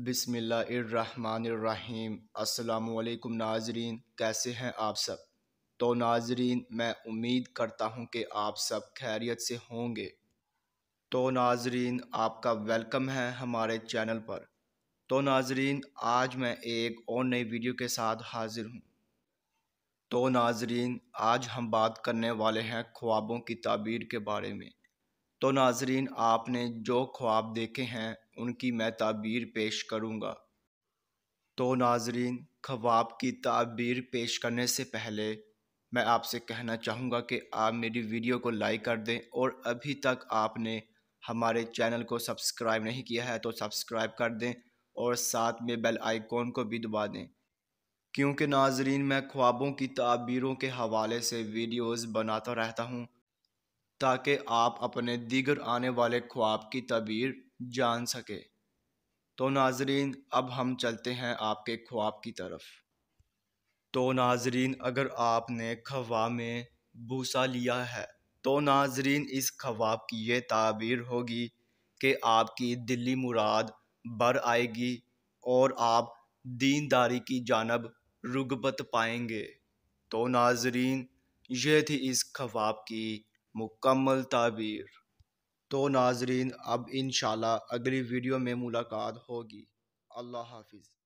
بسم اللہ الرحمن الرحیم۔ السلام علیکم ناظرین، کیسے ہیں آپ سب؟ تو ناظرین، میں امید کرتا ہوں کہ آپ سب خیریت سے ہوں گے۔ تو ناظرین، آپ کا ویلکم ہے ہمارے چینل پر۔ تو ناظرین، آج میں ایک اور نئی ویڈیو کے ساتھ حاضر ہوں۔ تو ناظرین، آج ہم بات کرنے والے ہیں خوابوں کی تعبیر کے بارے میں۔ تو ناظرین، آپ نے جو خواب دیکھے ہیں ان کی میں تعبیر پیش کروں گا۔ تو ناظرین، خواب کی تعبیر پیش کرنے سے پہلے میں آپ سے کہنا چاہوں گا کہ آپ میری ویڈیو کو لائک کر دیں، اور ابھی تک آپ نے ہمارے چینل کو سبسکرائب نہیں کیا ہے تو سبسکرائب کر دیں، اور ساتھ میں بیل آئیکن کو بھی دبا دیں، کیونکہ ناظرین میں خوابوں کی تعبیروں کے حوالے سے ویڈیوز بناتا رہتا ہوں تاکہ آپ اپنے دیگر آنے والے خواب کی تعبیر جان سکے۔ تو ناظرین، اب ہم چلتے ہیں آپ کے خواب کی طرف۔ تو ناظرین، اگر آپ نے خواب میں بوسہ لیا ہے تو ناظرین اس خواب کی یہ تعبیر ہوگی کہ آپ کی دلی مراد بر آئے گی اور آپ دینداری کی جانب رغبت پائیں گے۔ تو ناظرین، یہ تھی اس خواب کی مکمل تعبیر۔ تو ناظرین، اب انشاءاللہ اگلی ویڈیو میں ملاقات ہوگی۔ اللہ حافظ۔